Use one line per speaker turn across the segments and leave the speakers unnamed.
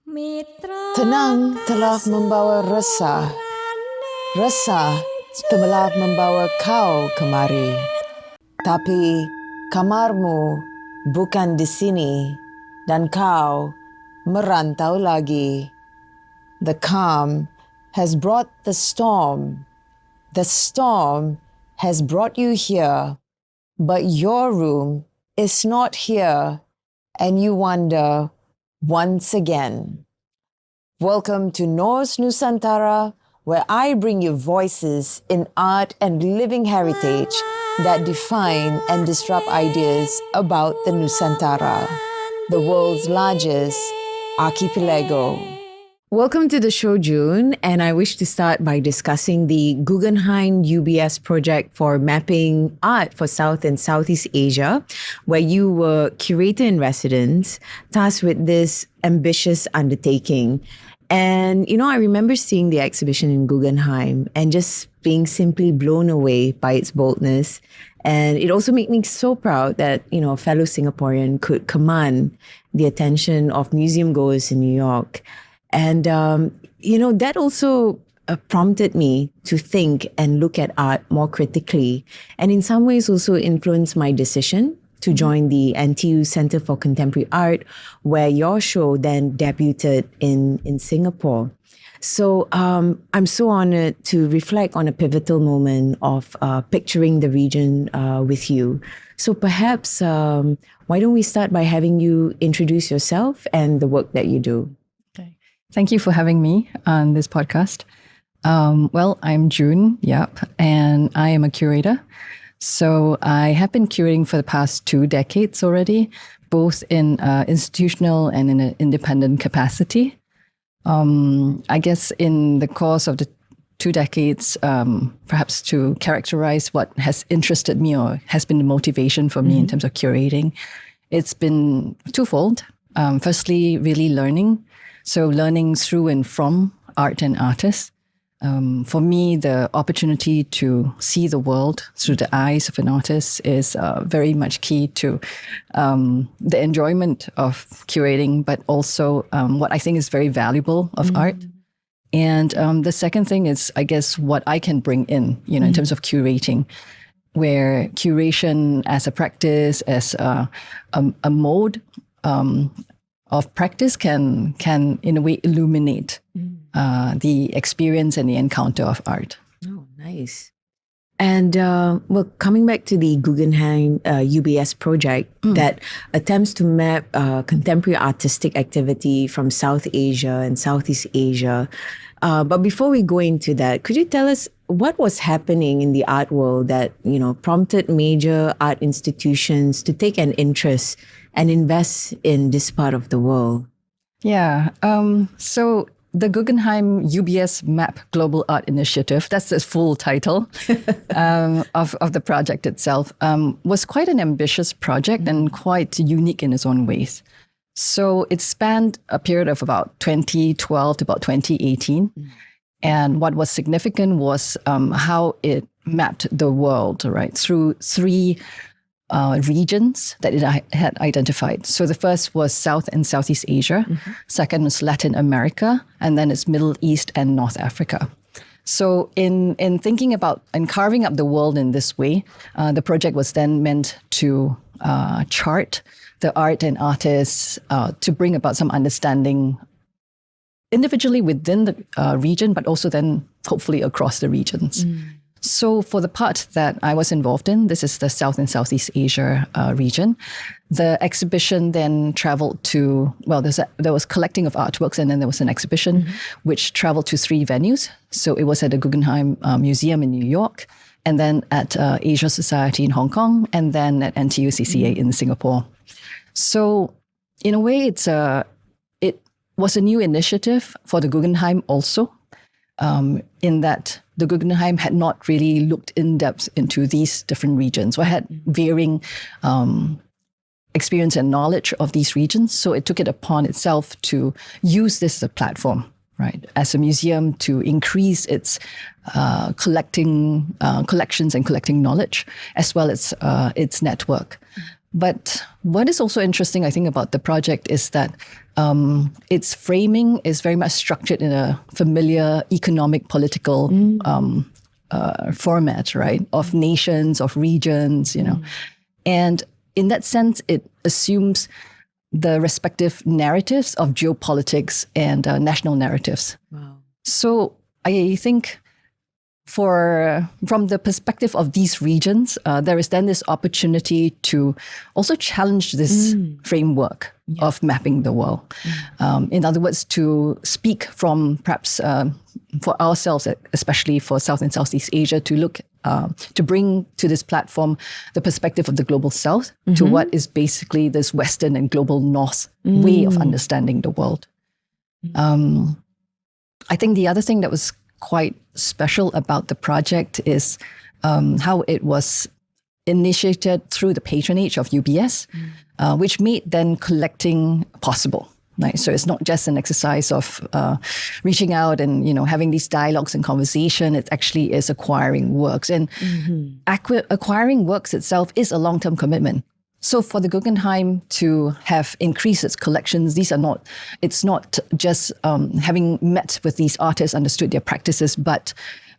Tenang telah membawa resah, resah telah membawa kau kemari. Tapi kamarmu bukan di sini dan kau merantau lagi. The calm has brought the storm. The storm has brought you here, but your room is not here, and you wonder once again. Welcome to Nor's Nusantara, where I bring you voices in art and living heritage that define and disrupt ideas about the Nusantara, the world's largest archipelago. Welcome to the show, June, and I wish to start by discussing the Guggenheim UBS project for mapping art for South and Southeast Asia, where you were curator in residence, tasked with this ambitious undertaking. And, I remember seeing the exhibition in Guggenheim and just being simply blown away by its boldness. And it also made me so proud that, a fellow Singaporean could command the attention of museum goers in New York. And, that also prompted me to think and look at art more critically, and in some ways also influenced my decision to join the NTU Center for Contemporary Art, where your show then debuted in Singapore. So I'm so honored to reflect on a pivotal moment of picturing the region with you. So perhaps, why don't we start by having you introduce yourself and the work that you do?
Thank you for having me on this podcast. I'm June, and I am a curator. So I have been curating for the past 2 decades already, both in institutional and in an independent capacity. I guess in the course of the 2 decades, perhaps to characterize what has interested me or has been the motivation for me in terms of curating, it's been twofold. Firstly, really learning. So learning through and from art and artists. For me, the opportunity to see the world through the eyes of an artist is very much key to the enjoyment of curating, but also what I think is very valuable of art. And the second thing is, I guess, what I can bring in, in terms of curating, where curation as a practice, as a mode, of practice can in a way illuminate the experience and the encounter of art.
Oh, nice. And coming back to the Guggenheim UBS project that attempts to map contemporary artistic activity from South Asia and Southeast Asia. But before we go into that, could you tell us what was happening in the art world that, prompted major art institutions to take an interest and invest in this part of the world?
Yeah. So the Guggenheim UBS MAP Global Art Initiative, that's the full title of the project itself, was quite an ambitious project and quite unique in its own ways. So it spanned a period of about 2012 to about 2018. And what was significant was how it mapped the world, right, through 3 regions that it had identified. So the first was South and Southeast Asia. Second was Latin America. And then it's Middle East and North Africa. So in thinking about and carving up the world in this way, the project was then meant to chart the art and artists to bring about some understanding individually within the region, but also then hopefully across the regions. So for the part that I was involved in, this is the South and Southeast Asia region. The exhibition then traveled to, there was collecting of artworks, and then there was an exhibition which traveled to 3 venues. So it was at the Guggenheim Museum in New York, and then at Asia Society in Hong Kong, and then at NTU CCA in Singapore. So in a way, it was a new initiative for the Guggenheim also, in that the Guggenheim had not really looked in depth into these different regions, or had varying experience and knowledge of these regions. So it took it upon itself to use this as a platform, right, as a museum to increase its collections and collecting knowledge, as well as its network. But what is also interesting, I think, about the project is that its framing is very much structured in a familiar economic, political format, right? Of nations, of regions, And in that sense, it assumes the respective narratives of geopolitics and national narratives.
Wow.
So I think from the perspective of these regions, there is then this opportunity to also challenge this framework of mapping the world. In other words, to speak from perhaps for ourselves, especially for South and Southeast Asia, to look to bring to this platform the perspective of the global South to what is basically this Western and global North way of understanding the world. I think the other thing that was quite special about the project is how it was initiated through the patronage of UBS, which made then collecting possible. Right? So it's not just an exercise of reaching out and having these dialogues and conversation. It actually is acquiring works, and acquiring works itself is a long-term commitment. So for the Guggenheim to have increased its collections, it's not just having met with these artists, understood their practices, but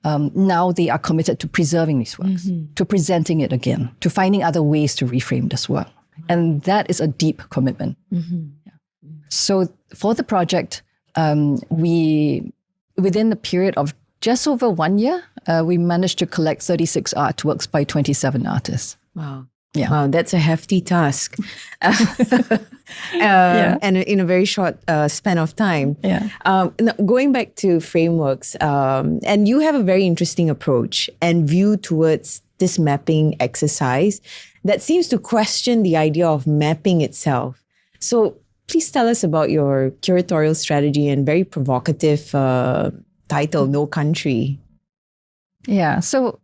now they are committed to preserving these works, to presenting it again, to finding other ways to reframe this work. And that is a deep commitment. So for the project, within the period of just over 1 year, we managed to collect 36 artworks by 27 artists.
Wow.
Yeah.
Wow, that's a hefty task. And in a very short span of time.
Yeah.
Now, going back to frameworks, and you have a very interesting approach and view towards this mapping exercise that seems to question the idea of mapping itself. So please tell us about your curatorial strategy and very provocative title, No Country.
Yeah. So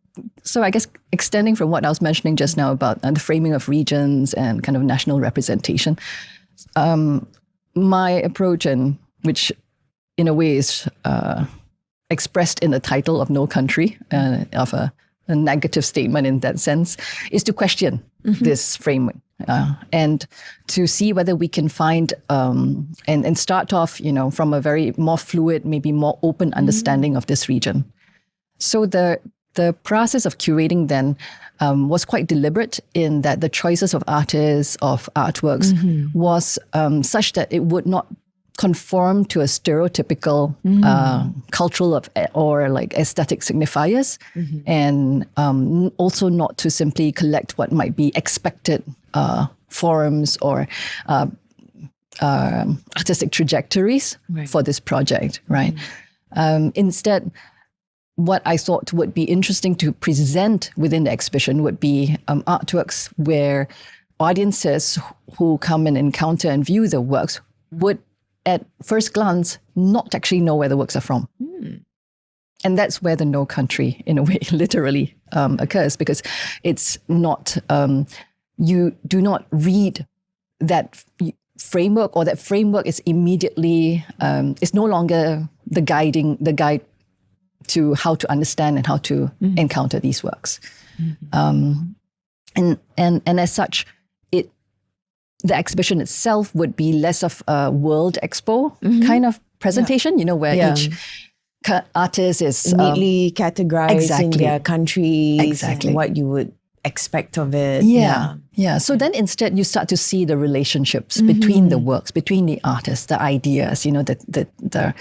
I guess extending from what I was mentioning just now about the framing of regions and kind of national representation, my approach, and which in a way is expressed in the title of No Country, of a negative statement in that sense, is to question this framework. And to see whether we can find and start off, from a very more fluid, maybe more open understanding of this region. So the process of curating then was quite deliberate in that the choices of artists, of artworks, was such that it would not conform to a stereotypical cultural or like aesthetic signifiers, and also not to simply collect what might be expected forms or artistic trajectories for this project, right? Instead, what I thought would be interesting to present within the exhibition would be artworks where audiences who come and encounter and view the works would, at first glance, not actually know where the works are from. And that's where the No Country, in a way, literally occurs, because it's not, you do not read that framework, or that framework is immediately, is no longer the guide to how to understand and how to encounter these works. And as such, the exhibition itself would be less of a world expo kind of presentation, where each artist is
neatly categorized in their countries,
exactly,
and what you would expect of it.
Yeah. So then instead you start to see the relationships between the works, between the artists, the ideas, the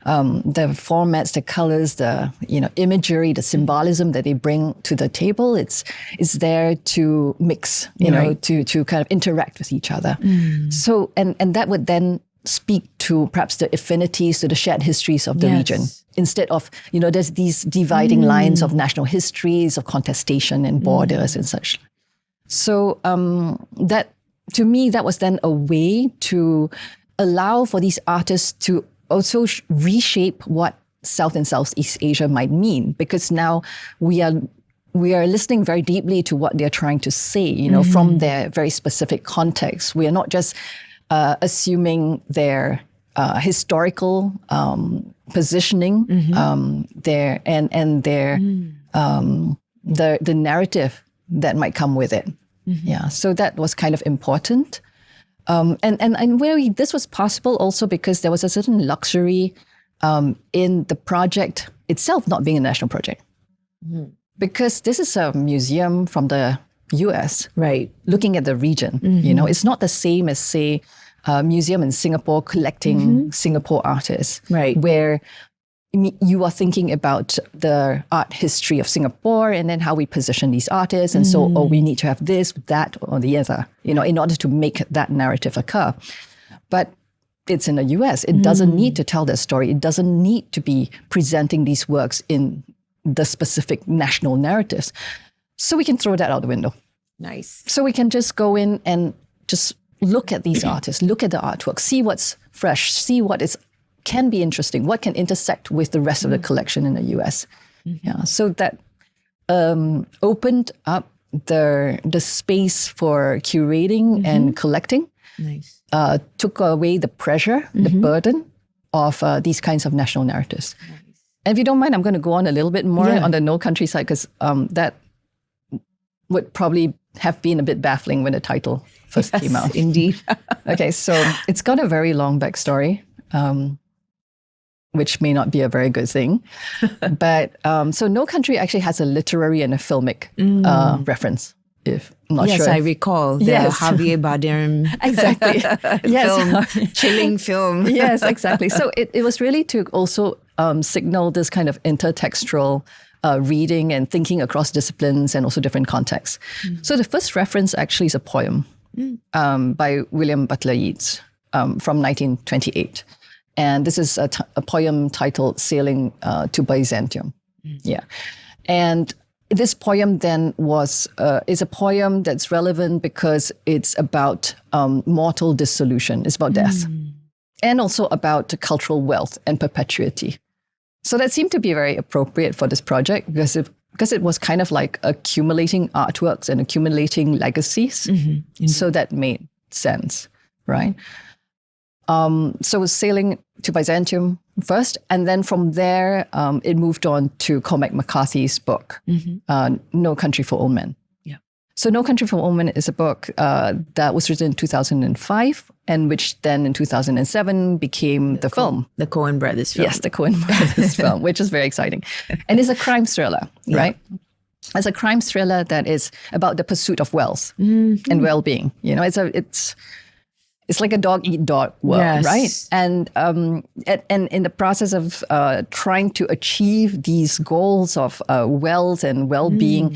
formats, the colors, the imagery, the symbolism that they bring to the table. It's there to mix, to kind of interact with each other. So and that would then speak to perhaps the affinities, to the shared histories of the region. Instead of, there's these dividing lines of national histories, of contestation and borders and such. So that, to me, that was then a way to allow for these artists to also reshape what South and Southeast Asia might mean, because now we are listening very deeply to what they're trying to say, from their very specific context. We are not just assuming their historical positioning, their and their the narrative that might come with it. Yeah, so that was kind of important. And where this was possible also because there was a certain luxury in the project itself not being a national project. Because this is a museum from the US,
Right.
looking at the region. It's not the same as, say, a museum in Singapore collecting Singapore artists,
Right.
where you are thinking about the art history of Singapore and then how we position these artists. And so, we need to have this, that, or the other, in order to make that narrative occur. But it's in the US. It doesn't need to tell that story. It doesn't need to be presenting these works in the specific national narratives. So we can throw that out the window.
Nice.
So we can just go in and just look at these artists, look at the artwork, see what's fresh, see what can be interesting, what can intersect with the rest of the collection in the US. Yeah, so that opened up the space for curating and collecting.
Nice.
Took away the pressure, the burden of these kinds of national narratives. Nice. And if you don't mind, I'm going to go on a little bit more on the No Country side, because that would probably have been a bit baffling when the title first came out.
Indeed.
Okay, so it's got a very long backstory, which may not be a very good thing. But so No Country actually has a literary and a filmic reference. If I'm not sure.
Yes, I recall the Javier Bardem
exactly.
film, chilling film.
Yes, exactly. So it was really to also signal this kind of intertextual reading and thinking across disciplines and also different contexts. So the first reference actually is a poem by William Butler Yeats from 1928. And this is a poem titled Sailing to Byzantium. Yeah. And this poem then is a poem that's relevant because it's about mortal dissolution. It's about death. And also about cultural wealth and perpetuity. So that seemed to be very appropriate for this project because it was kind of like accumulating artworks and accumulating legacies. So that made sense, right? So Sailing to Byzantium first, and then from there, it moved on to Cormac McCarthy's book, No Country for Old Men.
Yeah.
So No Country for Old Men is a book that was written in 2005, and which then in 2007 became the film.
The Coen Brothers film.
Yes, the Coen Brothers film, which is very exciting. And it's a crime thriller, right? It's a crime thriller that is about the pursuit of wealth and well-being. It's like a dog-eat-dog world, right? And in the process of trying to achieve these goals of wealth and well-being,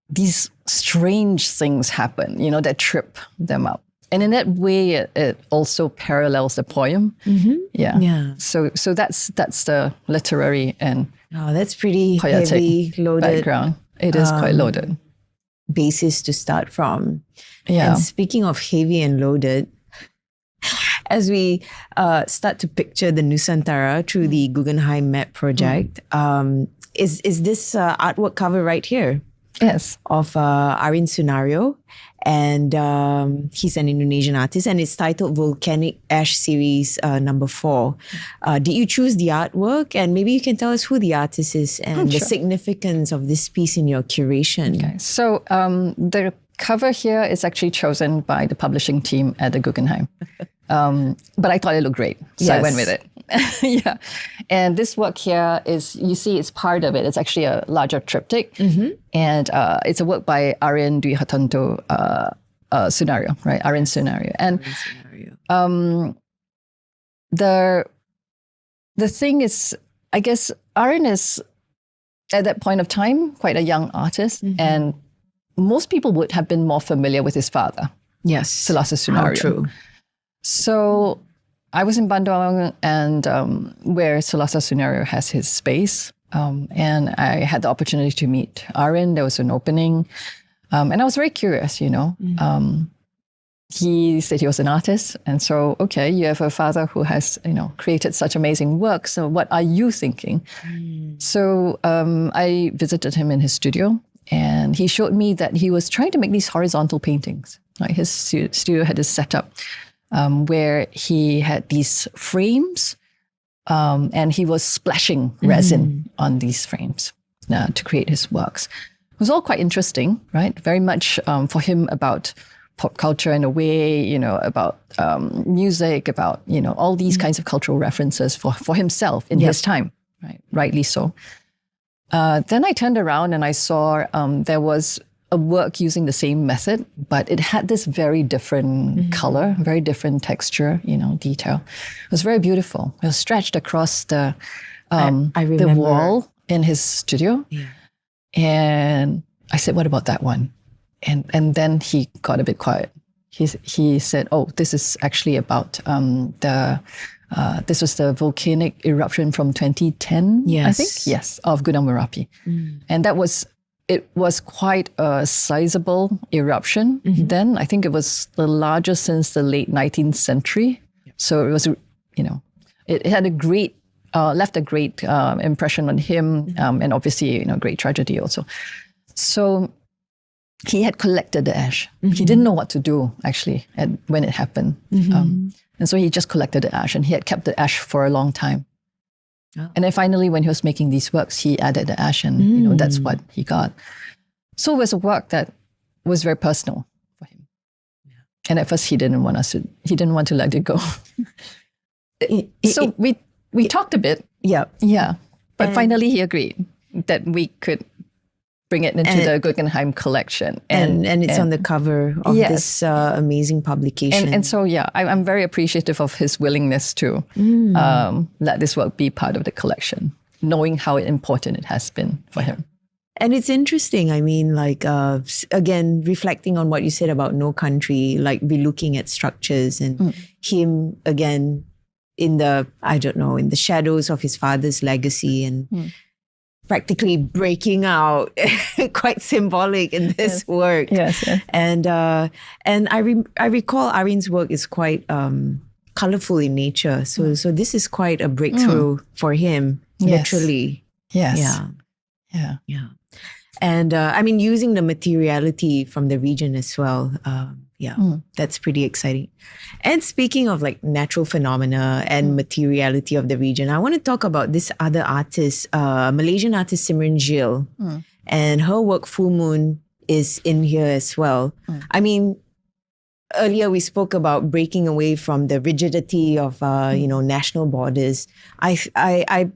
these strange things happen, that trip them up. And in that way, it also parallels the poem. Yeah. So that's the literary and
that's pretty
poetic
heavy, loaded
background. It is quite loaded.
Basis to start from.
Yeah.
And speaking of heavy and loaded, as we start to picture the Nusantara through the Guggenheim map project, is this artwork cover right here?
Yes.
Of Arin Sunario. And he's an Indonesian artist, and it's titled Volcanic Ash Series number 4. Did you choose the artwork? And maybe you can tell us who the artist is and the significance of this piece in your curation.
Okay. So the cover here is actually chosen by the publishing team at the Guggenheim. But I thought it looked great, so I went with it. Yeah. And this work here is, you see, it's part of it. It's actually a larger triptych. And it's a work by Arin Sunario, right? Arin Sunario. And the thing is, I guess Arin is, at that point of time, quite a young artist. And most people would have been more familiar with his father.
Yes.
Selasa Sunario.
How true.
So I was in Bandung, and where Selasa Sunario has his space. And I had the opportunity to meet Arin. There was an opening. And I was very curious, He said he was an artist. And so, okay, you have a father who has, created such amazing work. So what are you thinking? So I visited him in his studio. And he showed me that he was trying to make these horizontal paintings. Like his studio had this setup where he had these frames and he was splashing resin on these frames to create his works. It was all quite interesting, right? Very much for him about pop culture in a way, about music, about, all these kinds of cultural references for himself in his time, right? Rightly so. Then I turned around and I saw there was a work using the same method, but it had this very different color, very different texture, detail. It was very beautiful. It was stretched across the wall in his studio. Yeah. And I said, what about that one? And then he got a bit quiet. He said, oh, this is actually about this was the volcanic eruption from 2010, I think? Yes, of Gunung Merapi. And it was quite a sizable eruption. Then I think it was the largest since the late 19th century. So it was, it had left a great impression on him, and obviously, great tragedy also. So he had collected the ash. He didn't know what to do, actually, when it happened. And so he just collected the ash, and he had kept the ash for a long time. Oh. And then finally, when he was making these works, he added the ash, and that's what he got. So it was a work that was very personal for him. Yeah. And at first, he didn't want to let it go. So we talked a bit. Yeah. Yeah. But finally, he agreed that we could bring it into the Guggenheim collection.
And it's on the cover of this amazing publication.
And so, I'm very appreciative of his willingness to let this work be part of the collection, knowing how important it has been for him.
And it's interesting. I mean, again, reflecting on what you said about No Country, be looking at structures and him, again, in the shadows of his father's legacy and practically breaking out, quite symbolic in this work. Yes. And I recall Arin's work is quite colorful in nature. So this is quite a breakthrough for him, literally.
Yes.
Yeah. And using the materiality from the region as well. That's pretty exciting. And speaking of natural phenomena and materiality of the region, I want to talk about this other artist, Malaysian artist Simryn Gill. And her work Full Moon is in here as well. I mean, earlier we spoke about breaking away from the rigidity of national borders. I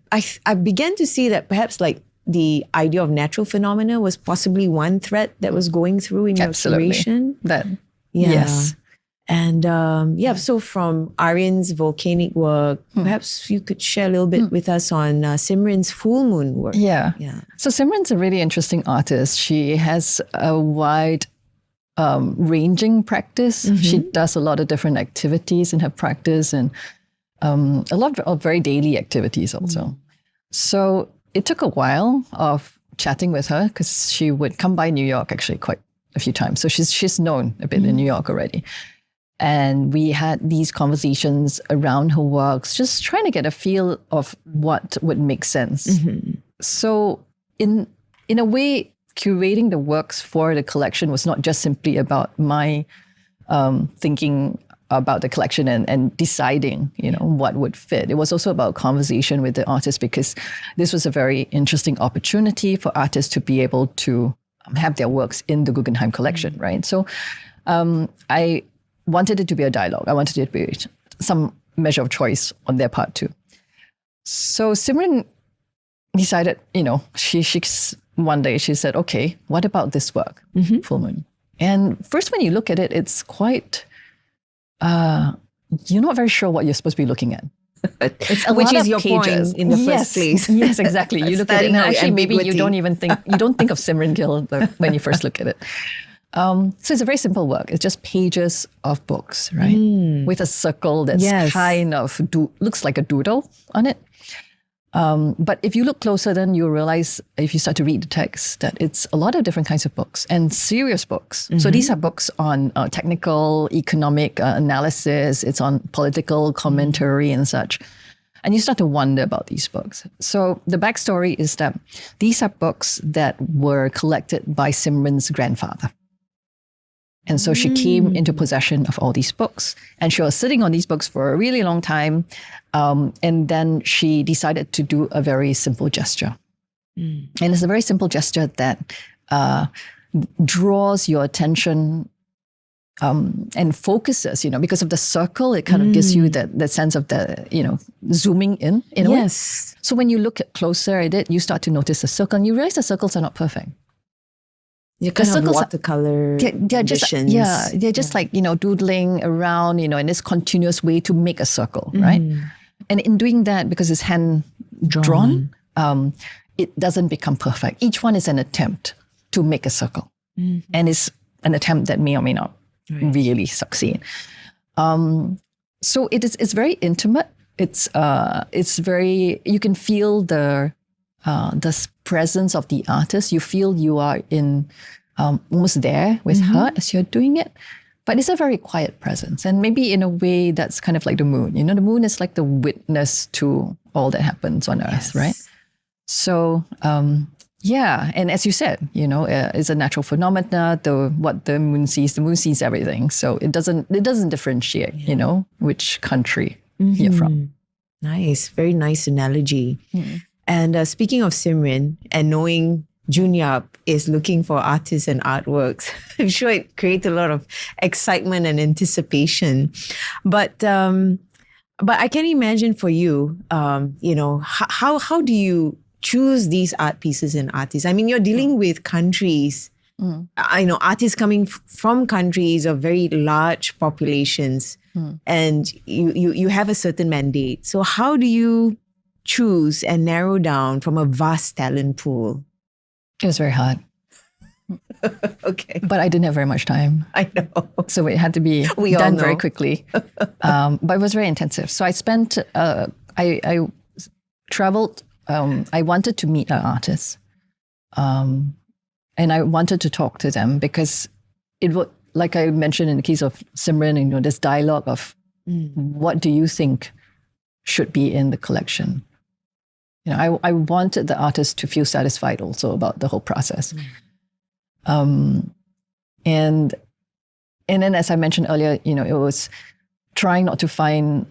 began to see that perhaps the idea of natural phenomena was possibly one thread that was going through in your curation.
Yes.
And so from Arin's volcanic work, perhaps you could share a little bit with us on Simryn's Full Moon work.
Yeah. So Simryn's a really interesting artist. She has a wide ranging practice. She does a lot of different activities in her practice and a lot of very daily activities also. So it took a while of chatting with her because she would come by New York actually quite a few times. So she's known a bit in New York already. And we had these conversations around her works, just trying to get a feel of what would make sense. So in a way, curating the works for the collection was not just simply about my thinking about the collection and deciding, what would fit. It was also about conversation with the artist because this was a very interesting opportunity for artists to be able to have their works in the Guggenheim collection, right? So I wanted it to be a dialogue. I wanted it to be some measure of choice on their part too. So Simryn decided, one day she said, okay, what about this work, Full Moon? And first when you look at it, it's quite, you're not very sure what you're supposed to be looking at. It's a
Which
lot
is
of
your
pages.
point in the first place.
Yes, exactly. You look at it and actually maybe you don't think of Simryn Gill when you first look at it. So it's a very simple work. It's just pages of books, right? With a circle that's kind of looks like a doodle on it. But if you look closer, then you realize, if you start to read the text, that it's a lot of different kinds of books and serious books. So these are books on technical, economic analysis. It's on political commentary and such. And you start to wonder about these books. So the backstory is that these are books that were collected by Simryn's grandfather. And so she came into possession of all these books. And she was sitting on these books for a really long time. And then she decided to do a very simple gesture. And it's a very simple gesture that draws your attention and focuses, because of the circle, it kind of gives you that sense of the, zooming in a way.
Yes.
So when you look closer at it, you start to notice the circle and you realize the circles are not perfect.
You're kind of watercolor
they're just,
visions.
they're just like, doodling around, in this continuous way to make a circle, right? And in doing that, because it's hand drawn, it doesn't become perfect. Each one is an attempt to make a circle. And it's an attempt that may or may not really succeed. So it's very intimate. It's very, you can feel the presence of the artist. You feel you are in almost there with her as you're doing it. But it's a very quiet presence. And maybe in a way that's kind of like the moon. The moon is like the witness to all that happens on Earth, right? So, and as you said, it's a natural phenomena. What the moon sees everything. So it doesn't differentiate, which country you're from.
Nice, very nice analogy. And speaking of Simryn and knowing June Yap is looking for artists and artworks, I'm sure it creates a lot of excitement and anticipation. But I can imagine for you, how do you choose these art pieces and artists? I mean, you're dealing with countries, artists coming from countries of very large populations, and you have a certain mandate. So how do you choose and narrow down from a vast talent pool?
It was very hard.
Okay.
But I didn't have very much time.
I know.
So it had to be done very quickly. But it was very intensive. So I spent, I traveled, I wanted to meet an artist. And I wanted to talk to them because it would, like I mentioned in the case of Simryn, this dialogue of what do you think should be in the collection? I wanted the artist to feel satisfied also about the whole process. And then as I mentioned earlier, it was trying not to find,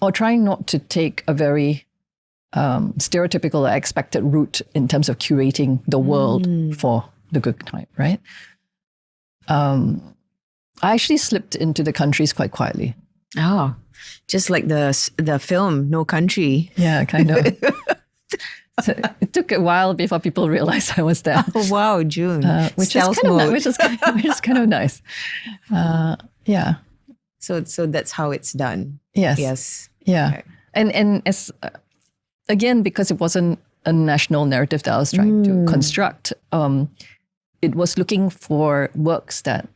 or trying not to take a very stereotypical or expected route in terms of curating the world for the Guggenheim, right? I actually slipped into the countries quite quietly.
Oh, just like the film No Country.
Yeah, kind of. So it took a while before people realized I was there.
Oh wow, June,
which is kind of nice. Yeah.
So that's how it's done.
Yes. Yeah. Okay. And as again, because it wasn't a national narrative that I was trying to construct, it was looking for works that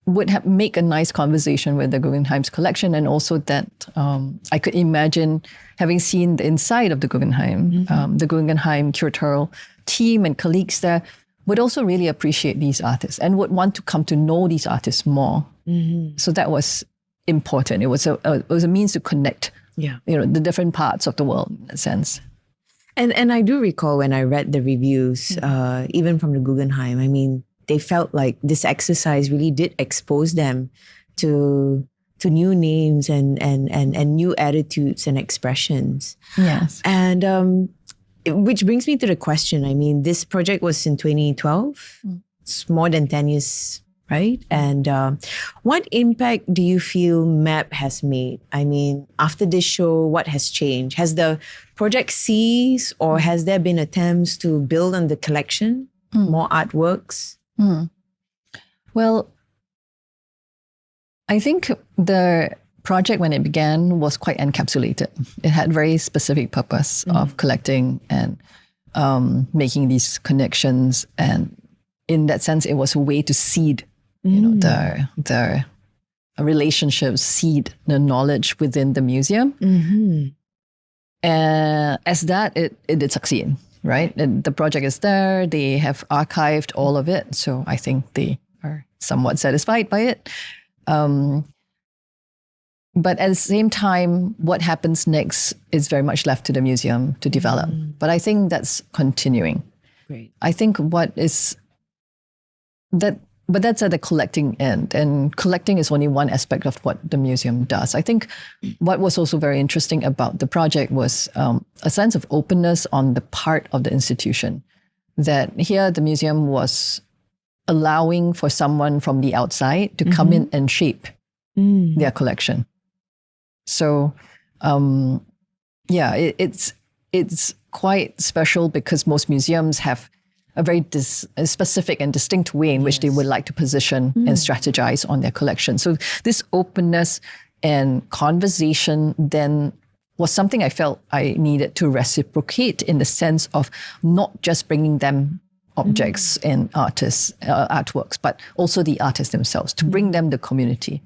would make a nice conversation with the Guggenheim's collection, and also that I could imagine, having seen the inside of the Guggenheim, the Guggenheim curatorial team and colleagues there would also really appreciate these artists and would want to come to know these artists more. So that was important. It was a means to connect, the different parts of the world in a sense.
And I do recall when I read the reviews, even from the Guggenheim, I mean, they felt like this exercise really did expose them to new names and new attitudes and expressions.
Yes.
And which brings me to the question. I mean, this project was in 2012. It's more than 10 years, right? And what impact do you feel MAP has made? I mean, after this show, what has changed? Has the project ceased, or has there been attempts to build on the collection, more artworks?
Well, I think the project when it began was quite encapsulated. It had very specific purpose of collecting and making these connections, and in that sense, it was a way to seed, the relationships, seed the knowledge within the museum. As that, it did succeed. Right? And the project is there. They have archived all of it. So I think they are somewhat satisfied by it. But at the same time, what happens next is very much left to the museum to develop. But I think that's continuing.
Great.
I think but that's at the collecting end. And collecting is only one aspect of what the museum does. I think what was also very interesting about the project was a sense of openness on the part of the institution. that here the museum was allowing for someone from the outside to come in and shape their collection. So, it's quite special because most museums have a very a specific and distinct way in which they would like to position and strategize on their collection. So this openness and conversation then was something I felt I needed to reciprocate, in the sense of not just bringing them objects and artists, artworks, but also the artists themselves, to bring them the community.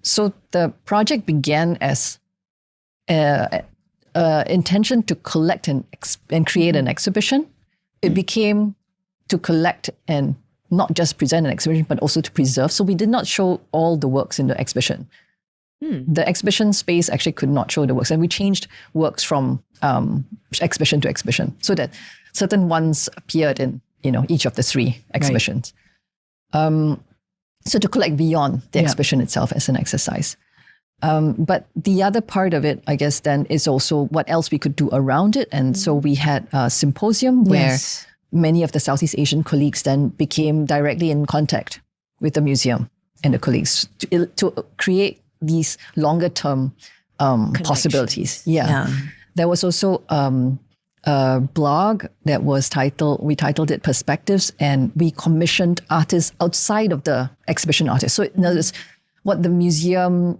So the project began as intention to collect and create an exhibition. It became to collect and not just present an exhibition, but also to preserve. So we did not show all the works in the exhibition. The exhibition space actually could not show the works, and we changed works from exhibition to exhibition so that certain ones appeared in each of the 3 exhibitions. Right. So to collect beyond the exhibition itself as an exercise. But the other part of it, I guess, then is also what else we could do around it. And so we had a symposium where many of the Southeast Asian colleagues then became directly in contact with the museum and the colleagues to create these longer term possibilities. There was also a blog that was we titled it Perspectives, and we commissioned artists outside of the exhibition artists. So in other words, what the museum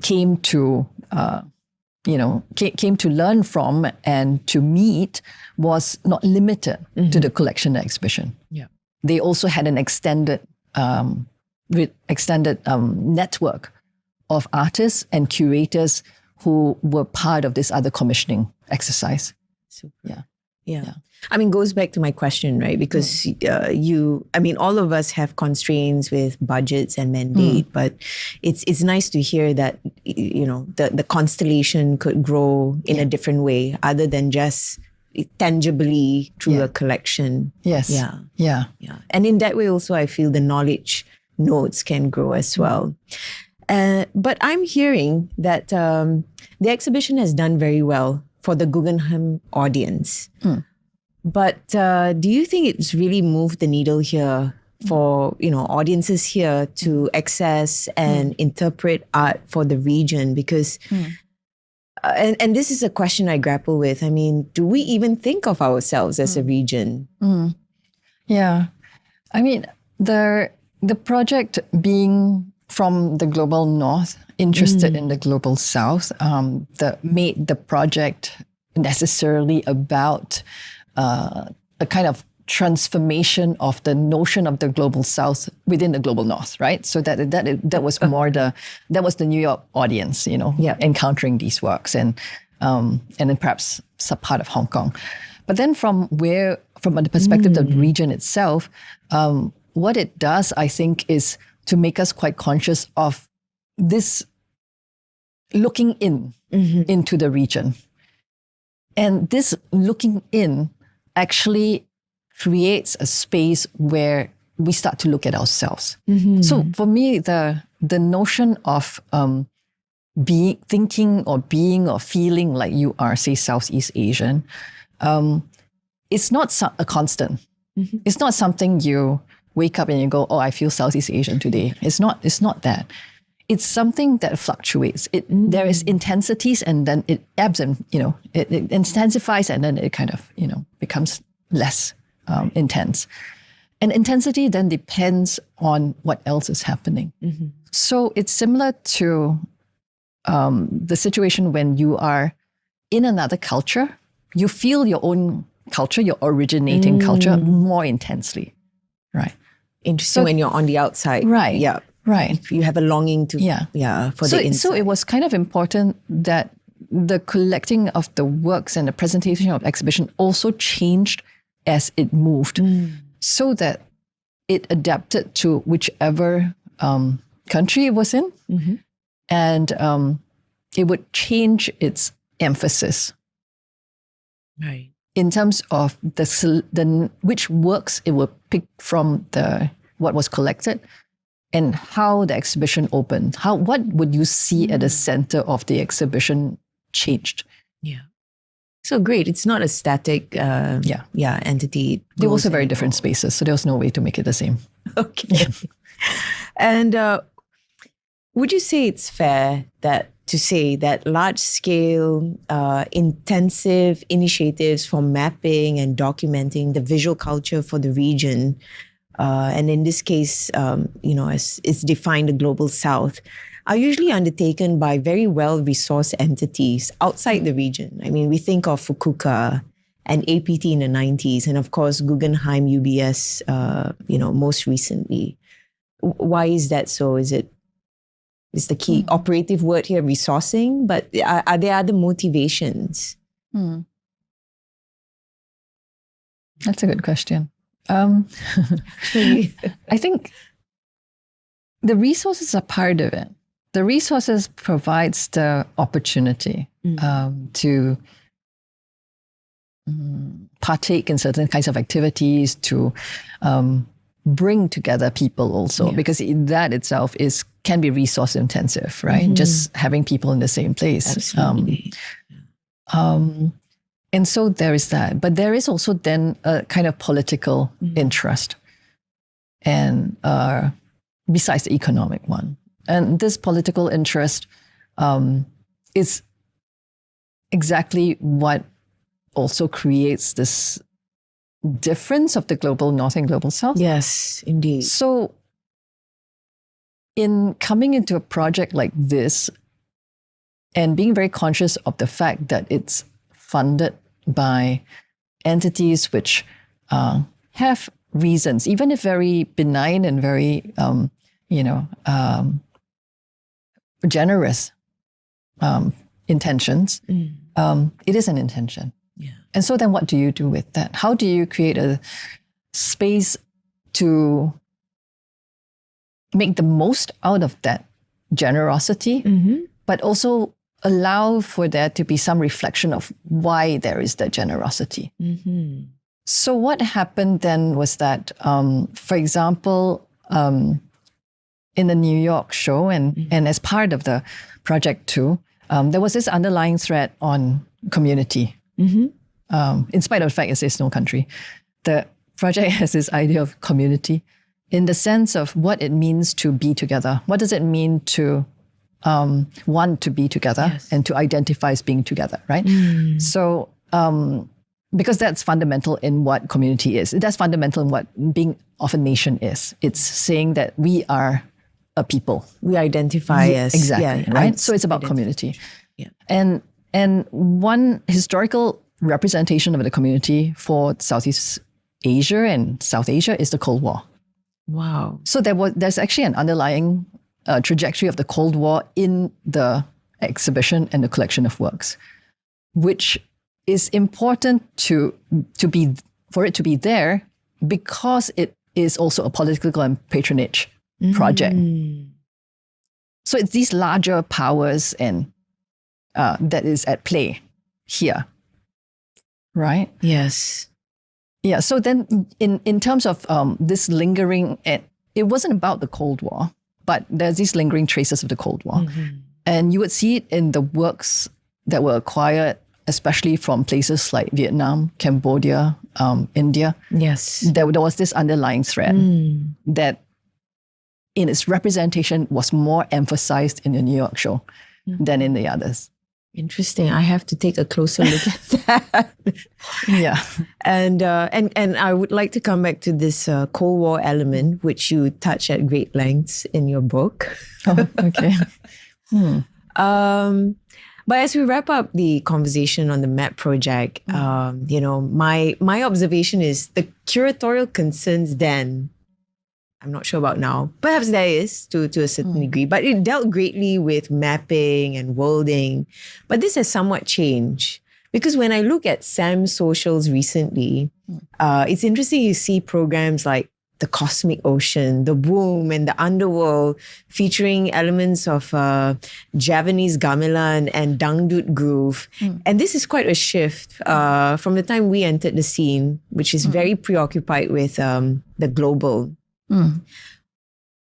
came to learn from and to meet was not limited to the collection and exhibition. They also had an extended network of artists and curators who were part of this other commissioning exercise.
Super. Yeah. I mean, goes back to my question, right? Because all of us have constraints with budgets and mandate, but it's nice to hear that, the constellation could grow in a different way other than just tangibly through a collection.
Yes.
Yeah. And in that way also, I feel the knowledge nodes can grow as well. But I'm hearing that the exhibition has done very well for the Guggenheim audience. But do you think it's really moved the needle here for audiences here to access and interpret art for the region? Because and this is a question I grapple with. I mean, do we even think of ourselves as a region?
Yeah, I mean the project being from the global north, interested in the global south, that made the project necessarily about a kind of transformation of the notion of the global south within the global north, right? So that was more that was the New York audience, encountering these works, and then perhaps some part of Hong Kong. But then from the perspective of the region itself, what it does, I think, is to make us quite conscious of this looking into the region. And this looking in actually creates a space where we start to look at ourselves. So for me, the notion of thinking or being or feeling like you are, say, Southeast Asian, it's not a constant. It's not something you wake up and you go, oh, I feel Southeast Asian today. It's not that. It's something that fluctuates. There is intensities, and then it ebbs, and it intensifies, and then it kind of becomes less intense. And intensity then depends on what else is happening. So it's similar to the situation when you are in another culture. You feel your own culture, your originating culture, more intensely, right?
Interesting. So, when you're on the outside,
right?
Yeah.
Right.
You have a longing to, for the inside. So
it was kind of important that the collecting of the works and the presentation of exhibition also changed as it moved, so that it adapted to whichever country it was in, and it would change its emphasis.
Right.
In terms of the which works it would pick from what was collected, and how the exhibition opened. What would you see at the center of the exhibition changed?
Yeah. So great. It's not a static entity.
They're also very different spaces, so there was no way to make it the same.
Okay. And would you say it's fair to say that large-scale, intensive initiatives for mapping and documenting the visual culture for the region, and in this case, as it's defined the Global South, are usually undertaken by very well-resourced entities outside the region? I mean, we think of Fukuoka and APT in the 90s, and of course, Guggenheim, UBS, most recently. Why is that so? Is the key operative word here resourcing? But are there other motivations?
That's a good question. I think the resources are part of it. The resources provides the opportunity to partake in certain kinds of activities, to bring together people also, because that itself can be resource intensive, right? Just having people in the same place.
Absolutely.
And so there is that. But there is also then a kind of political interest, and besides the economic one. And this political interest is exactly what also creates this difference of the global North and global South.
Yes, indeed.
So in coming into a project like this and being very conscious of the fact that it's funded by entities which have reasons, even if very benign and very, generous intentions, it is an intention.
Yeah.
And so then what do you do with that? How do you create a space to make the most out of that generosity, but also allow for there to be some reflection of why there is that generosity? So what happened then was that, for example, in the New York show and as part of the project too, there was this underlying thread on community. In spite of the fact it says no country, the project has this idea of community in the sense of what it means to be together. What does it mean to want to be together and to identify as being together, right? So, because that's fundamental in what community is. That's fundamental in what being of a nation is. It's saying that we are a people.
We identify as...
Exactly, right? So it's about community.
Yeah.
And one historical representation of the community for Southeast Asia and South Asia is the Cold War.
Wow.
So there's actually an underlying trajectory of the Cold War in the exhibition and the collection of works, which is important for it to be there because it is also a political and patronage project. So it's these larger powers and that is at play here, right?
Yes.
Yeah. So then, in terms of this lingering, it wasn't about the Cold War, but there's these lingering traces of the Cold War, and you would see it in the works that were acquired, especially from places like Vietnam, Cambodia, India.
Yes.
There was this underlying thread that, in its representation, was more emphasized in the New York show than in the others.
Interesting. I have to take a closer look at that.
Yeah.
And I would like to come back to this Cold War element, which you touch at great lengths in your book.
Oh, okay.
But as we wrap up the conversation on the map project, my observation is the curatorial concerns then, I'm not sure about now, perhaps there is to a certain degree, but it dealt greatly with mapping and worlding. But this has somewhat changed because when I look at SAM socials recently, it's interesting you see programs like the Cosmic Ocean, the Womb, and the Underworld featuring elements of Javanese gamelan and dangdut groove. And this is quite a shift from the time we entered the scene, which is very preoccupied with the global.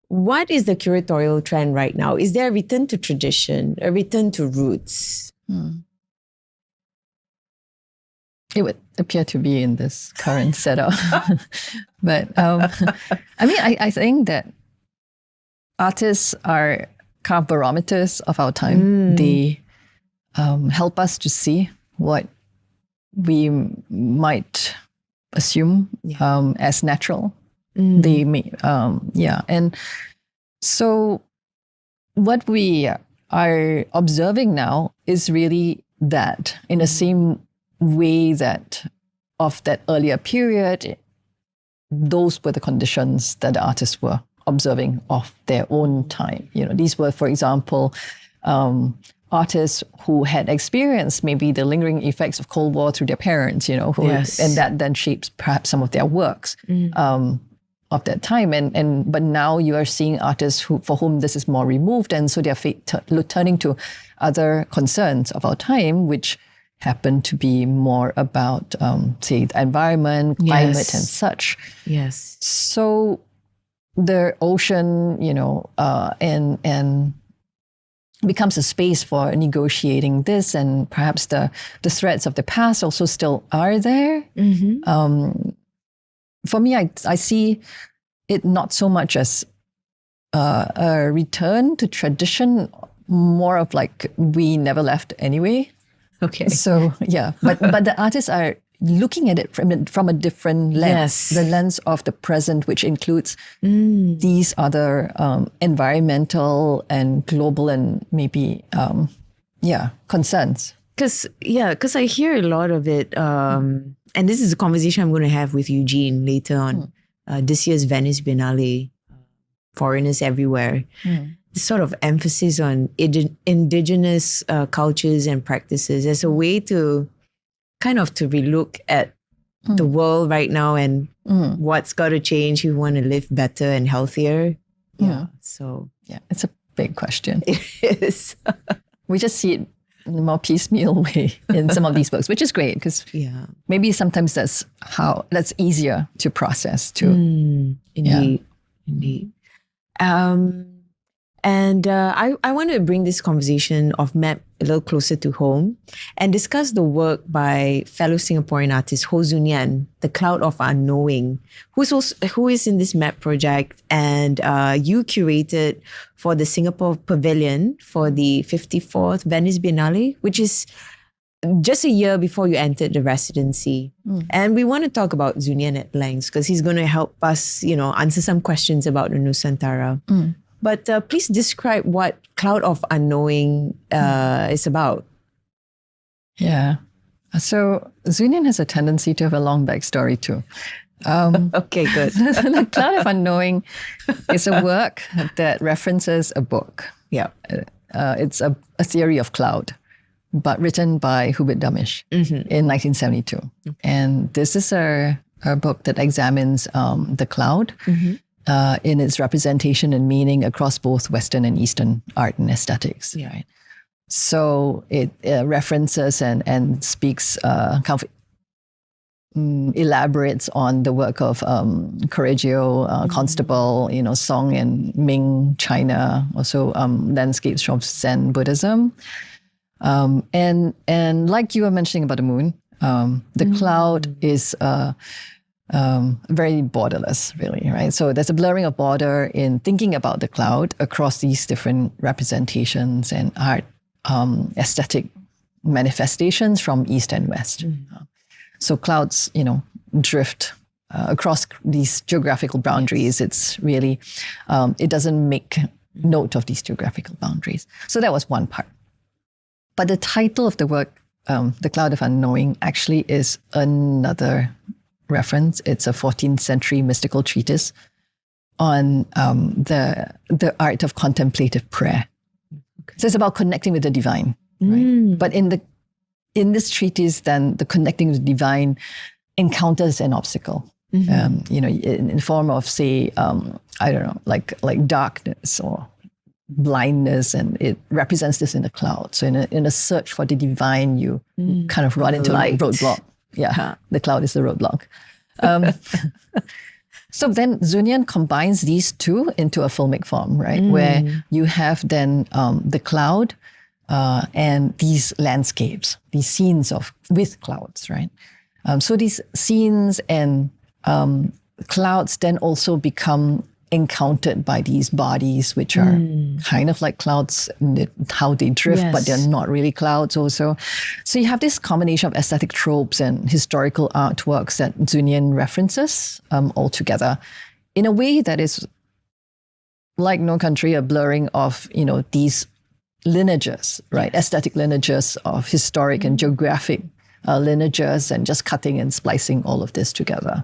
What is the curatorial trend right now? Is there a return to tradition, a return to roots?
It would appear to be in this current setup. But I mean, I think that artists are kind of barometers of our time. They help us to see what we might assume as natural. They may, and so what we are observing now is really that in the same way that of that earlier period, those were the conditions that the artists were observing of their own time. You know, these were, for example, artists who had experienced maybe the lingering effects of Cold War through their parents, you know, and that then shapes perhaps some of their works of that time. But now you are seeing artists for whom this is more removed, and so they're turning to other concerns of our time, which happen to be more about, say, the environment, climate, and such.
Yes.
So the ocean, you know, and becomes a space for negotiating this, and perhaps the threats of the past also still are there. For me, I see it not so much as a return to tradition, more of like we never left anyway.
Okay.
So yeah, but the artists are looking at it from a different lens, the lens of the present, which includes these other environmental and global and maybe concerns.
Because I hear a lot of it, and this is a conversation I'm going to have with Eugene later on. This year's Venice Biennale, Foreigners Everywhere. This sort of emphasis on indigenous cultures and practices as a way to kind of to relook at the world right now and what's got to change if you want to live better and healthier. So
it's a big question.
It is.
We just see it in a more piecemeal way in some of these books, which is great because maybe sometimes that's easier to process too.
Indeed. And I want to bring this conversation of map a little closer to home and discuss the work by fellow Singaporean artist Tzu Nyen, The Cloud of Unknowing, who is in this map project, and you curated for the Singapore Pavilion for the 54th Venice Biennale, which is just a year before you entered the residency. And we want to talk about Tzu Nyen at length because he's going to help us, you know, answer some questions about the Nusantara. But please describe what Cloud of Unknowing is about.
Yeah. So Tzu Nyen has a tendency to have a long backstory too.
Okay, good.
The Cloud of Unknowing is a work that references a book.
Yeah.
It's a theory of cloud, but written by Hubert Damisch in 1972. And this is a book that examines the cloud in its representation and meaning across both Western and Eastern art and aesthetics. Right? So it references and speaks, elaborates on the work of Correggio, Constable, you know, Song and Ming, China, also landscapes from Zen Buddhism. And like you were mentioning about the moon, the cloud is very borderless, really, right? So there's a blurring of border in thinking about the cloud across these different representations and art aesthetic manifestations from East and West. So clouds, you know, drift across these geographical boundaries. It's really, it doesn't make note of these geographical boundaries. So that was one part. But the title of the work, The Cloud of Unknowing, actually is another reference. It's a 14th century mystical treatise on the art of contemplative prayer. So it's about connecting with the divine. Right? But in this treatise, then the connecting with the divine encounters an obstacle. You know, in the form of, say, I don't know, like darkness or blindness, and it represents this in the cloud. So in a search for the divine, you kind of run into a roadblock. Yeah, the cloud is the roadblock. So then Tzu Nyen combines these two into a filmic form, right? Where you have then the cloud and these landscapes, these scenes with clouds, right? So these scenes and clouds then also become encountered by these bodies, which are kind of like clouds, how they drift, but they're not really clouds also. So you have this combination of aesthetic tropes and historical artworks that Tzu Nyen references all together in a way that is like No Country, a blurring of, these lineages, right? Aesthetic lineages of historic and geographic lineages, and just cutting and splicing all of this together.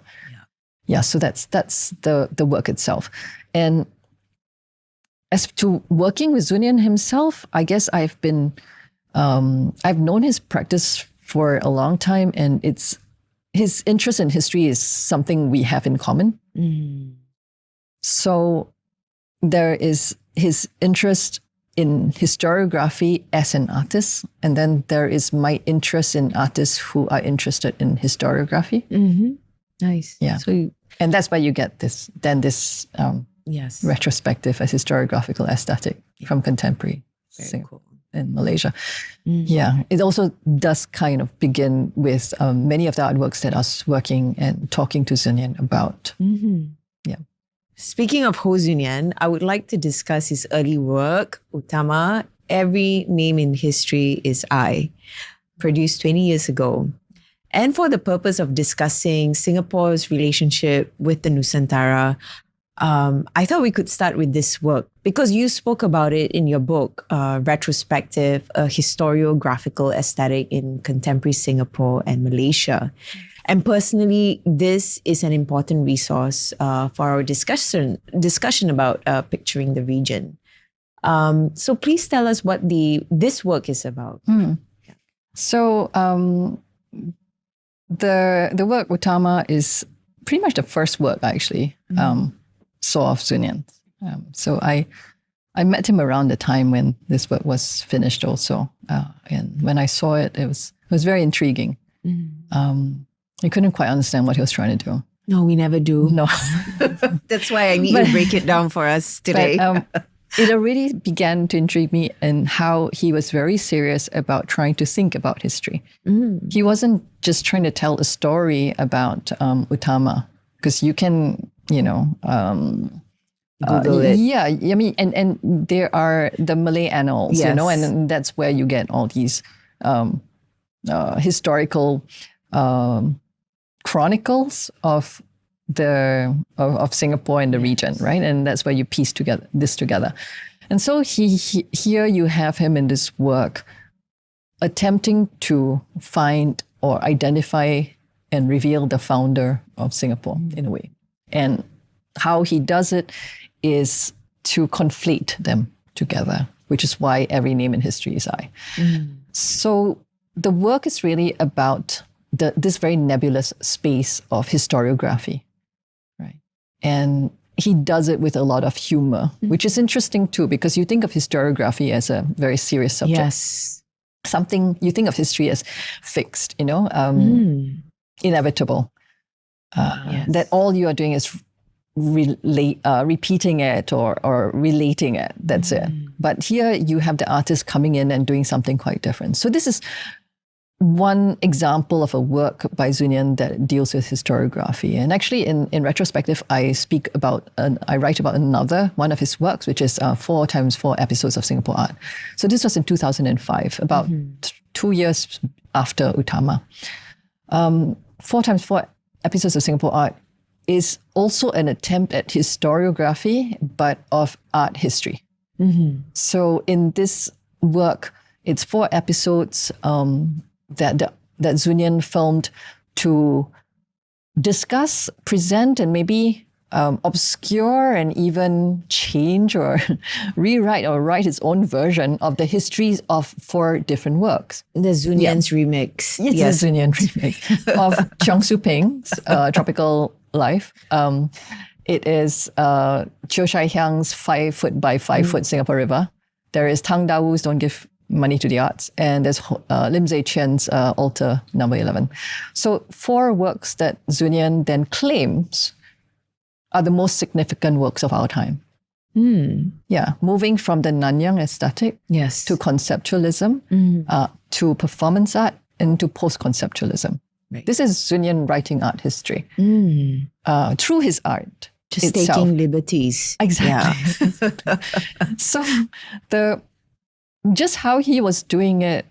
Yeah, so that's the work itself. And as to working with Tzu Nyen himself, I guess I've known his practice for a long time, and his interest in history is something we have in common. So there is his interest in historiography as an artist, and then there is my interest in artists who are interested in historiography.
Nice.
Yeah. And that's why you get this retrospective as historiographical aesthetic from Contemporary Singapore and Malaysia. Yeah. It also does kind of begin with many of the artworks that I was working and talking to Tzu Nyen about. Yeah.
Speaking of Ho Tzu Nyen, I would like to discuss his early work, Utama, Every Name in History is I, produced 20 years ago. And for the purpose of discussing Singapore's relationship with the Nusantara, I thought we could start with this work because you spoke about it in your book, Retrospective, a Historiographical Aesthetic in Contemporary Singapore and Malaysia. And personally, this is an important resource for our discussion about picturing the region. So please tell us what this work is about.
So the work Utama is pretty much the first work I actually saw of Tzu Nyen. So I met him around the time when this work was finished also. And when I saw it, it was very intriguing. I couldn't quite understand what he was trying to do.
No, we never do.
No.
That's why I need you to break it down for us today.
But, it already began to intrigue me in how he was very serious about trying to think about history. He wasn't just trying to tell a story about Utama, because you can, Google it. Yeah, I mean, and there are the Malay annals, and that's where you get all these historical chronicles of Singapore and the region, right? And that's where you piece this together. And so here you have him in this work attempting to find or identify and reveal the founder of Singapore in a way. And how he does it is to conflate them together, which is why Every Name in History is I. So the work is really about this very nebulous space of historiography. And he does it with a lot of humor, which is interesting too, because you think of historiography as a very serious subject.
Yes.
Something you think of history as fixed, inevitable. That all you are doing is repeating it or relating it. That's it. But here you have the artist coming in and doing something quite different. So this is one example of a work by Tzu Nyen that deals with historiography. And actually in Retrospective, I write about another one of his works, which is 4x4 episodes of Singapore art. So this was in 2005, about 2 years after Utama. 4x4 episodes of Singapore art is also an attempt at historiography, but of art history. So in this work, it's 4 episodes that Tzu Nyen filmed to discuss, present, and maybe obscure and even change or rewrite or write its own version of the histories of 4 different works.
The Tzu Nyen's remix.
It's the Tzu Nyen remix of Cheong Su Ping's Tropical Life. It is Chiu Shai Hiang's 5 foot by 5 foot Singapore River. There is Tang Da Wu's Don't Give Money to the Arts, and there's Lim Zhe Qian's Altar number 11. So 4 works that Tzu Nyen then claims are the most significant works of our time. Yeah, moving from the Nanyang aesthetic to conceptualism, to performance art, and to post-conceptualism. This is Tzu Nyen writing art history through his art.
Just
itself.
taking liberties.
Exactly. Yeah. So just how he was doing it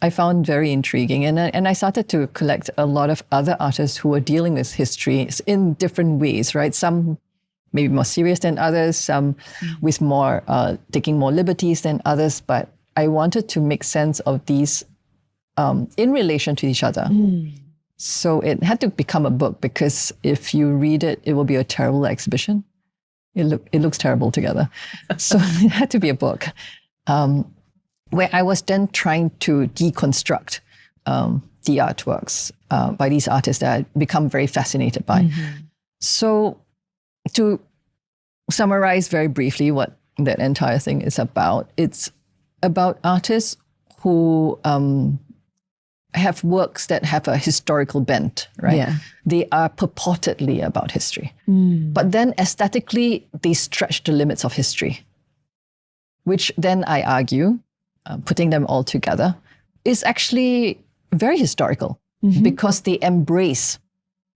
I found very intriguing. And I started to collect a lot of other artists who were dealing with history in different ways, right? Some maybe more serious than others, some with more, taking more liberties than others. But I wanted to make sense of these in relation to each other. So it had to become a book, because if you read it, it will be a terrible exhibition. It looks terrible together. So it had to be a book where I was then trying to deconstruct the artworks by these artists that I'd become very fascinated by. So to summarize very briefly what that entire thing is about, it's about artists who have works that have a historical bent, right?
Yeah.
They are purportedly about history. But then aesthetically, they stretch the limits of history, which then I argue, putting them all together, is actually very historical because they embrace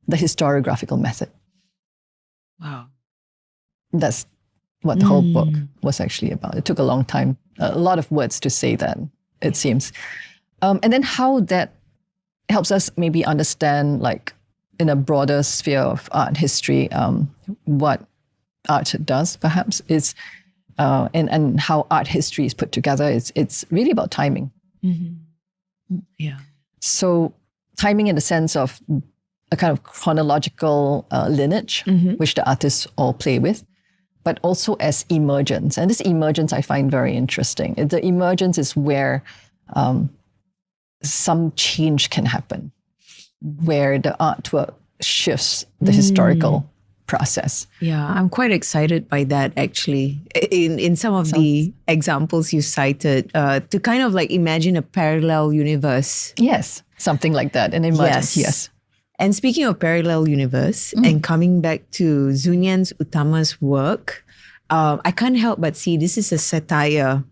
the historiographical method.
Wow.
That's what the whole book was actually about. It took a long time, a lot of words to say that, it seems. And then how that helps us maybe understand, like in a broader sphere of art history, what art does perhaps is, and how art history is put together. It's really about timing.
Yeah.
So timing in the sense of a kind of chronological lineage, which the artists all play with, but also as emergence. And this emergence I find very interesting. The emergence is where some change can happen, where the artwork shifts the historical process.
Yeah, I'm quite excited by that actually. In some of the examples you cited, to kind of like imagine a parallel universe.
Yes, something like that, an emergence, yes.
And speaking of parallel universe, and coming back to Tzu Nyen's Utama's work, I can't help but see this is a satire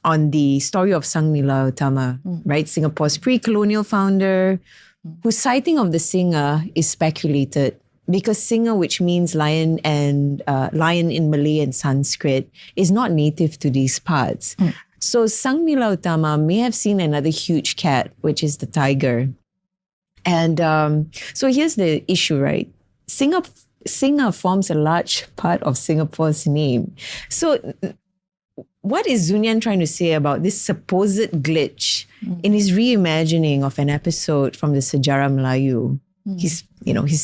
on the story of Sang Nila Utama, right? Singapore's pre-colonial founder, whose sighting of the singer is speculated because singer, which means lion and lion in Malay and Sanskrit, is not native to these parts. So Sang Nila Utama may have seen another huge cat, which is the tiger. And so here's the issue, right? Singer forms a large part of Singapore's name. So what is Tzu Nyen trying to say about this supposed glitch in his reimagining of an episode from the Sejarah Melayu? He's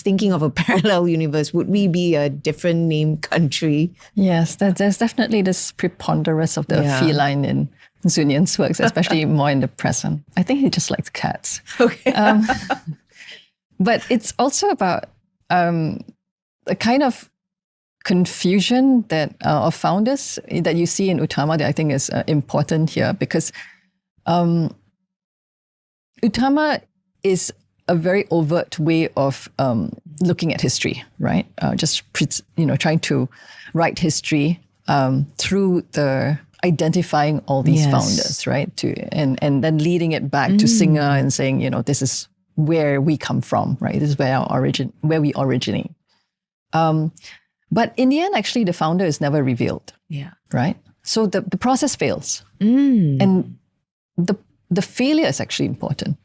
thinking of a parallel universe. Would we be a different name country?
Yes, there's definitely this preponderance of the feline in Tzu Nyen's works, especially more in the present. I think he just likes cats.
Okay.
But it's also about a kind of confusion that of founders that you see in Utama that I think is important here, because Utama is a very overt way of looking at history, right? Trying to write history through the identifying all these founders, right? And then leading it back to Singer and saying, this is where we come from, right? This is where we originate. But in the end, actually, the founder is never revealed. Yeah. Right? So the process fails. And the failure is actually important.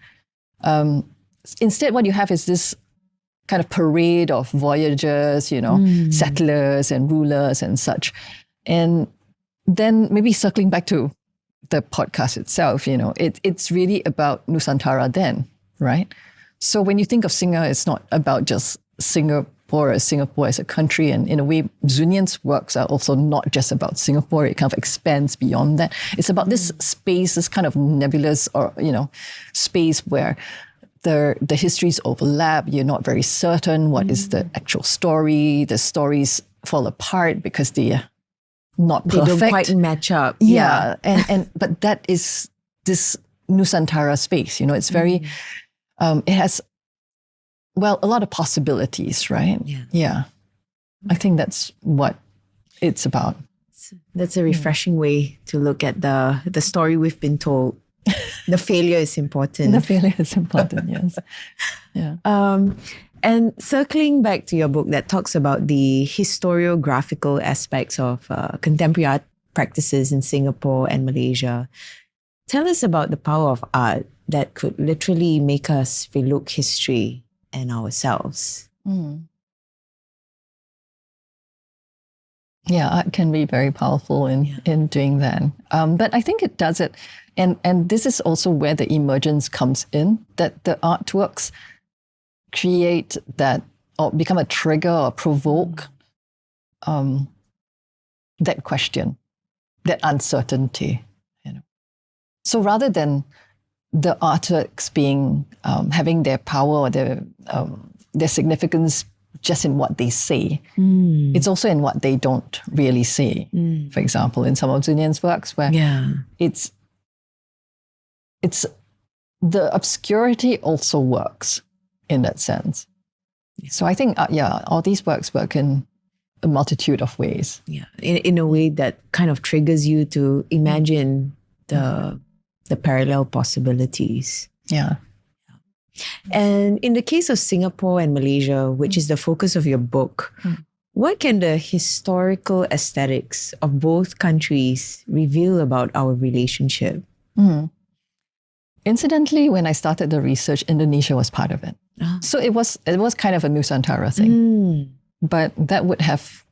Instead, what you have is this kind of parade of voyagers, settlers and rulers and such. And then maybe circling back to the podcast itself, it's really about Nusantara then, right? So when you think of Singer, it's not about just Singapore as a country. And in a way, Tzu Nyen's works are also not just about Singapore. It kind of expands beyond that. It's about this space, this kind of nebulous or, space where the histories overlap. You're not very certain what is the actual story. The stories fall apart because they are not perfect.
They don't quite match up.
Yeah. But that is this Nusantara space. It's very, it has, a lot of possibilities, right? Yeah. I think that's what it's about.
That's a refreshing way to look at the story we've been told. The failure is important.
The failure is important, yes. Yeah.
And circling back to your book that talks about the historiographical aspects of contemporary art practices in Singapore and Malaysia, tell us about the power of art that could literally make us relook history and ourselves.
Yeah, art can be very powerful in doing that. But I think it does it. And this is also where the emergence comes in, that the artworks create that or become a trigger or provoke that question, that uncertainty. So rather than the artworks being having their power or their significance just in what they say, it's also in what they don't really say. For example, in some of Tzu Nyen's works, where it's the obscurity also works in that sense. So I think, all these works work in a multitude of ways.
Yeah, in a way that kind of triggers you to imagine the parallel possibilities.
Yeah.
And in the case of Singapore and Malaysia, which is the focus of your book, what can the historical aesthetics of both countries reveal about our relationship?
Incidentally, when I started the research, Indonesia was part of it. So it was kind of a Nusantara thing. But that would have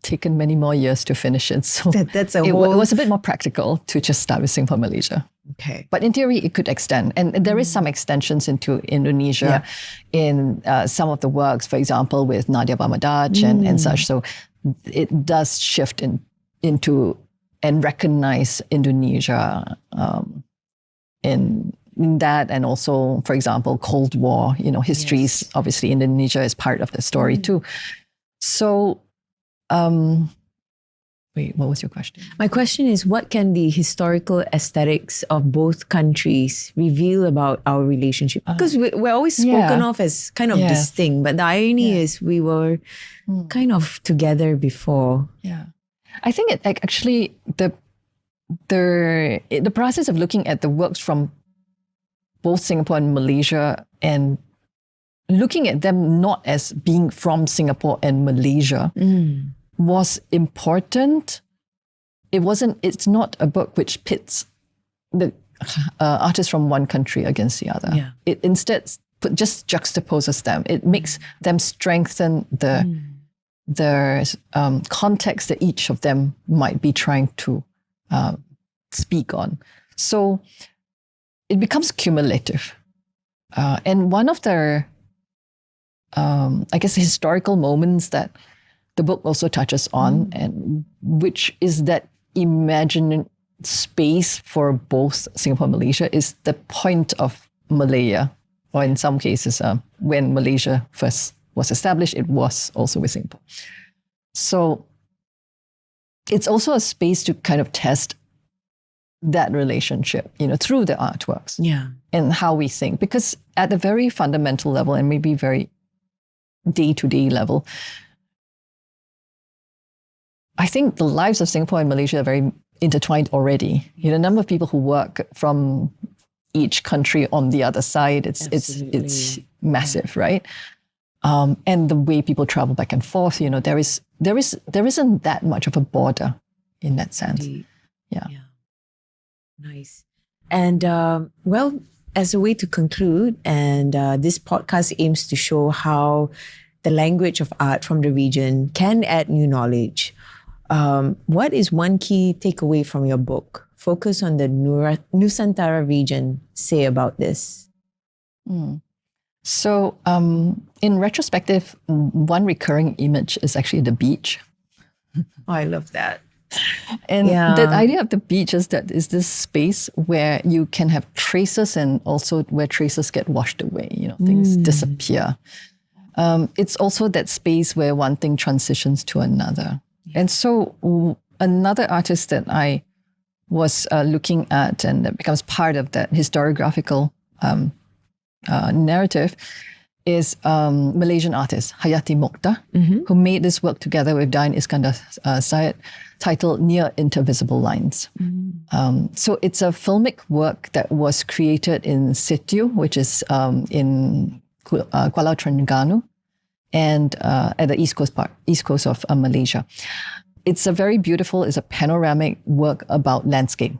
taken many more years to finish it. So it was a bit more practical to just start with Singapore, Malaysia.
Okay.
But in theory, it could extend. And there is some extensions into Indonesia in some of the works, for example, with Nadia Bamadaj and such. So it does shift into and recognize Indonesia in that, and also, for example, Cold War, histories, obviously Indonesia is part of the story too. So, wait, what was your question?
My question is, what can the historical aesthetics of both countries reveal about our relationship? Because we're always spoken of as kind of distinct, but the irony is we were kind of together before.
Yeah. I think it actually, the process of looking at the works from both Singapore and Malaysia and looking at them not as being from Singapore and Malaysia was important. It's not a book which pits the artists from one country against the other.
Yeah.
It instead just juxtaposes them. It makes them strengthen the context that each of them might be trying to speak on. So it becomes cumulative. And one of the, I guess, historical moments that the book also touches on, and which is that imagined space for both Singapore and Malaysia, is the point of Malaya, or in some cases, when Malaysia first was established, it was also with Singapore. So it's also a space to kind of test that relationship, through the artworks and how we think. Because at a very fundamental level, and maybe very day-to-day level, I think the lives of Singapore and Malaysia are very intertwined already. The number of people who work from each country on the other side, it's massive, right? And the way people travel back and forth, there isn't that much of a border in that sense. Yeah.
Nice. And as a way to conclude, and this podcast aims to show how the language of art from the region can add new knowledge. What is one key takeaway from your book? Focus on the Nusantara region. Say about this.
So in retrospective, one recurring image is actually the beach.
Oh, I love that.
And the idea of the beach is that is this space where you can have traces, and also where traces get washed away, things disappear. It's also that space where one thing transitions to another. And so another artist that I was looking at, and that becomes part of that historiographical narrative, is Malaysian artist Hayati Mokhtar, who made this work together with Dain Iskandar Syed, titled Near Intervisible Lines. So it's a filmic work that was created in situ, which is in Kuala Terengganu, and at the east coast of Malaysia. It's a panoramic work about landscape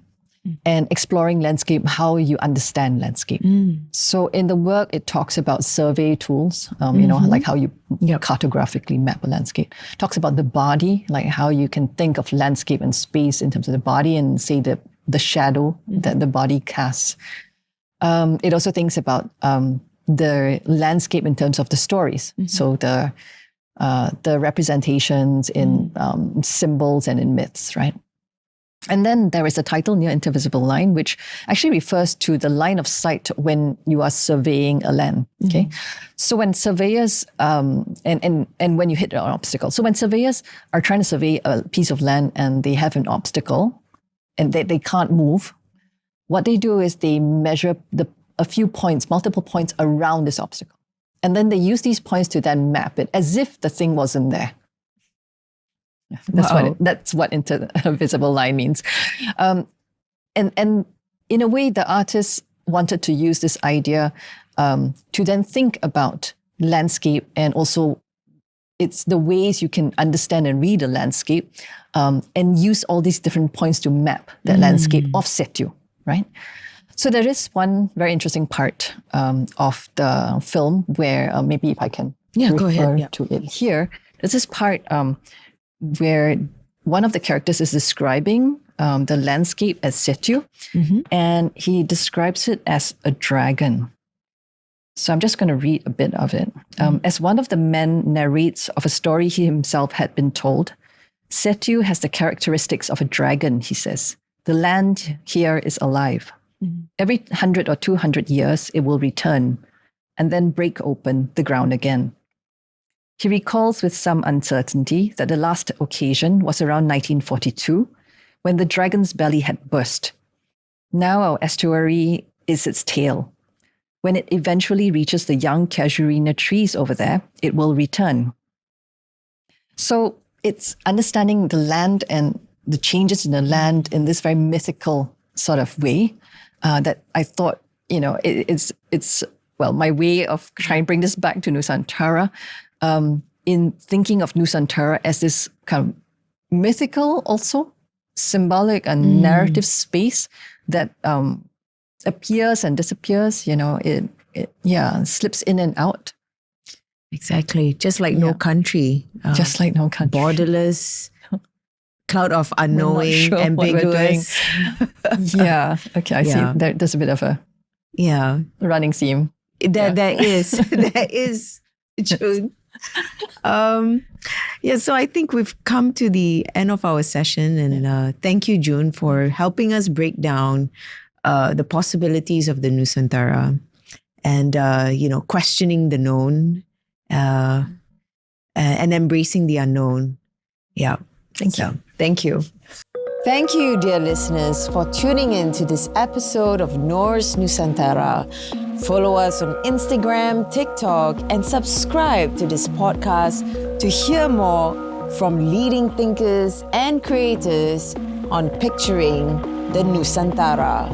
and exploring landscape, how you understand landscape. So in the work, it talks about survey tools, like how you cartographically map a landscape. Talks about the body, like how you can think of landscape and space in terms of the body and say the shadow that the body casts. It also thinks about the landscape in terms of the stories. So the representations in symbols and in myths, right? And then there is a title, Near Intervisible Line, which actually refers to the line of sight when you are surveying a land. Okay, so when surveyors and when you hit an obstacle, so when surveyors are trying to survey a piece of land and they have an obstacle and they can't move, what they do is they measure a few points, multiple points around this obstacle, and then they use these points to then map it as if the thing wasn't there. That's what intervisible line means. And in a way, the artist wanted to use this idea to then think about landscape, and also it's the ways you can understand and read a landscape, and use all these different points to map that landscape off situ, right? So there is one very interesting part of the film where maybe if I can refer to it here. There's this part where one of the characters is describing the landscape as situ, and he describes it as a dragon. So I'm just going to read a bit of it. As one of the men narrates of a story he himself had been told, Setu has the characteristics of a dragon, he says. The land here is alive. Every 100 or 200 years, it will return and then break open the ground again. He recalls with some uncertainty that the last occasion was around 1942, when the dragon's belly had burst. Now our estuary is its tail. When it eventually reaches the young casuarina trees over there, it will return. So it's understanding the land and the changes in the land in this very mythical sort of way that I thought, it's my way of trying to bring this back to Nusantara, in thinking of Nusantara as this kind of mythical, also symbolic and narrative space that appears and disappears. It slips in and out.
Exactly, just like No Country.
Just like No Country.
Borderless, cloud of unknowing,
sure
ambiguous.
Yeah. Okay, I see. There's a bit of a running theme.
There is, June. So I think we've come to the end of our session, and thank you, June, for helping us break down the possibilities of the Nusantara, and questioning the known, and embracing the unknown. Thank you. Thank you, dear listeners, for tuning in to this episode of Norse Nusantara. Follow us on Instagram, TikTok, and subscribe to this podcast to hear more from leading thinkers and creators on picturing the Nusantara.